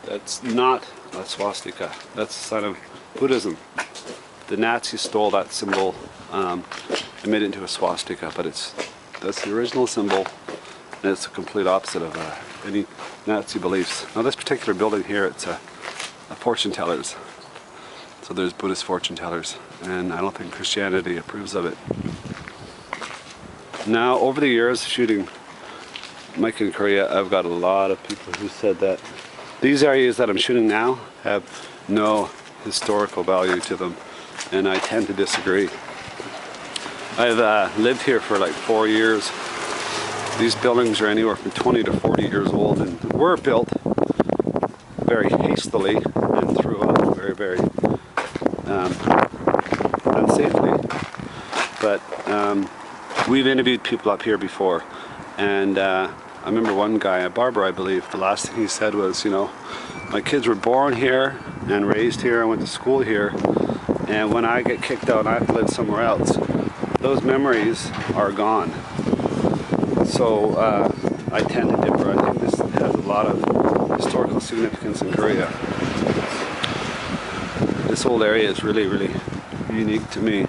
That's not a swastika. That's a sign of Buddhism. The Nazis stole that symbol and made it into a swastika, but that's the original symbol, and it's the complete opposite of any Nazi beliefs. Now this particular building here, it's a fortune tellers. So there's Buddhist fortune tellers, and I don't think Christianity approves of it. Now over the years shooting Mike in Korea, I've got a lot of people who said that these areas that I'm shooting now have no historical value to them, and I tend to disagree. I've lived here for like 4 years. These buildings are anywhere from 20 to 40 years old and were built very hastily and throughout very unsafely. But we've interviewed people up here before, and I remember one guy, a barber I believe, the last thing he said was, you know, my kids were born here and raised here, I went to school here, and when I get kicked out and I have to live somewhere else, those memories are gone. So I tend to differ. I think this has a lot of historical significance in Korea. This whole area is really unique to me.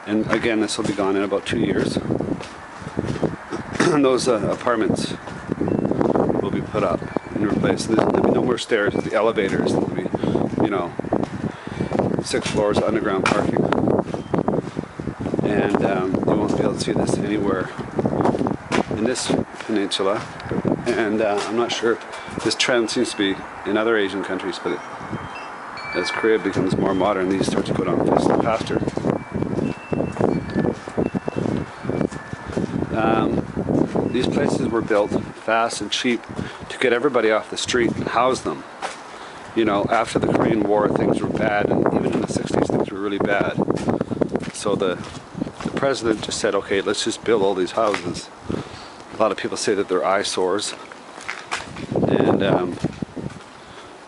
And again, this will be gone in about 2 years. And those apartments will be put up and replaced. There'll be no more stairs, the elevators. There'll be, you know, 6 floors of underground parking. And you won't be able to see this anywhere in this peninsula. And I'm not sure if this trend seems to be in other Asian countries, but as Korea becomes more modern, these start to go down faster. These places were built fast and cheap to get everybody off the street and house them. You know, after the Korean War, things were bad, and even in the 60s, things were really bad. So the president just said, okay, let's just build all these houses. A lot of people say that they're eyesores, and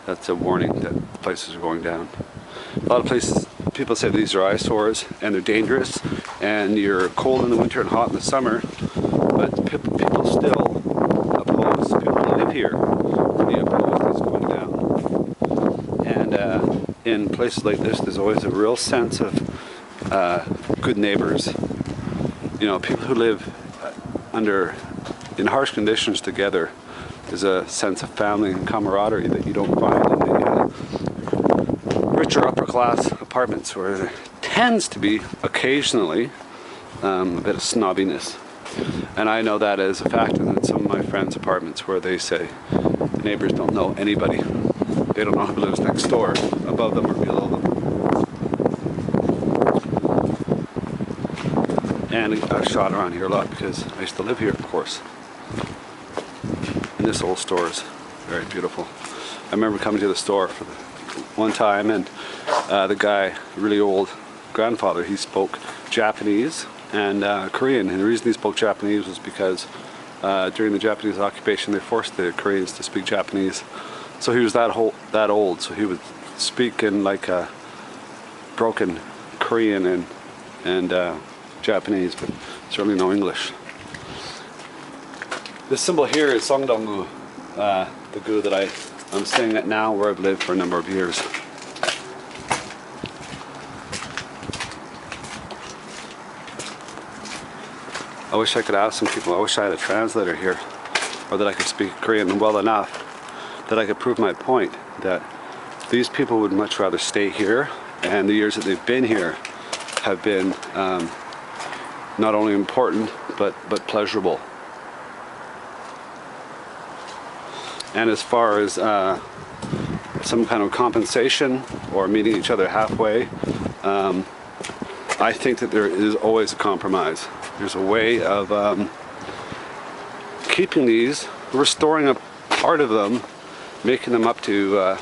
that's a warning that places are going down. A lot of places, people say these are eyesores and they're dangerous, and you're cold in the winter and hot in the summer, but people still oppose, people who live here, they oppose these going down. And in places like this, there's always a real sense of good neighbors. You know, people who live in harsh conditions together. There's a sense of family and camaraderie that you don't find in the richer upper class apartments, where there tends to be occasionally a bit of snobbiness. And I know that as a fact in some of my friends' apartments, where they say the neighbors don't know anybody. They don't know who lives next door, above them or below them. And I've shot around here a lot because I used to live here, of course. And this old store is very beautiful. I remember coming to the store for one time, and the guy, really old grandfather, he spoke Japanese and Korean. And the reason he spoke Japanese was because during the Japanese occupation, they forced the Koreans to speak Japanese. So he was that old, so he would speak in like a broken Korean and Japanese, but certainly no English. This symbol here is Songdong-gu, the gu that I'm staying at now, where I've lived for a number of years. I wish I could ask some people, I wish I had a translator here, or that I could speak Korean well enough that I could prove my point, that these people would much rather stay here, and the years that they've been here have been not only important, but pleasurable. And as far as some kind of compensation or meeting each other halfway, I think that there is always a compromise. There's a way of keeping these, restoring a part of them, making them up to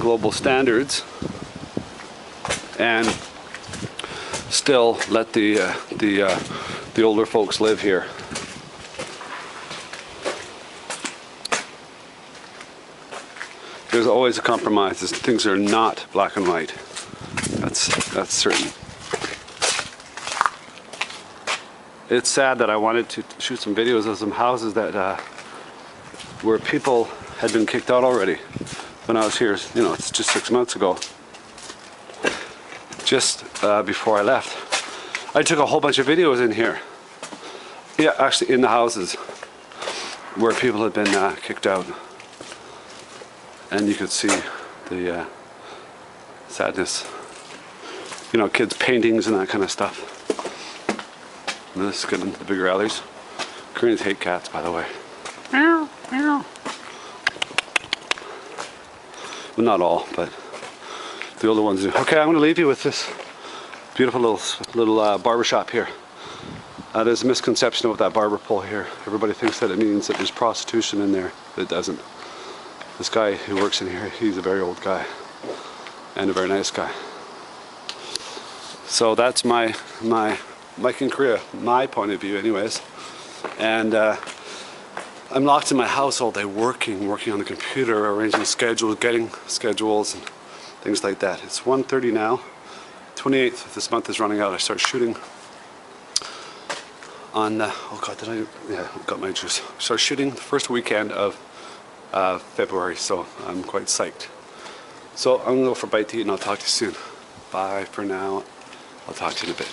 global standards, and still let the older folks live here. There's always a compromise. Things are not black and white. That's certain. It's sad that I wanted to shoot some videos of some houses that where people had been kicked out already when I was here. You know, it's just 6 months ago. Just before I left, I took a whole bunch of videos in here. Yeah, actually in the houses where people had been kicked out, and you could see the sadness. You know, kids' paintings and that kind of stuff. And this is getting into the bigger alleys. Koreans hate cats, by the way. Meow, meow. Well, not all, but the older ones do. Okay, I'm going to leave you with this beautiful little barber shop here. There's a misconception about that barber pole here. Everybody thinks that it means that there's prostitution in there, but it doesn't. This guy who works in here, he's a very old guy and a very nice guy. So that's my like in Korea, my point of view anyways. And I'm locked in my house all day working on the computer, arranging schedules, getting schedules and things like that. It's 1:30 now. 28th of this month is running out. I start shooting on, oh god, yeah, got my juice. Start shooting the first weekend of February, so I'm quite psyched. So I'm gonna go for a bite to eat and I'll talk to you soon. Bye for now. I'll talk to you in a bit.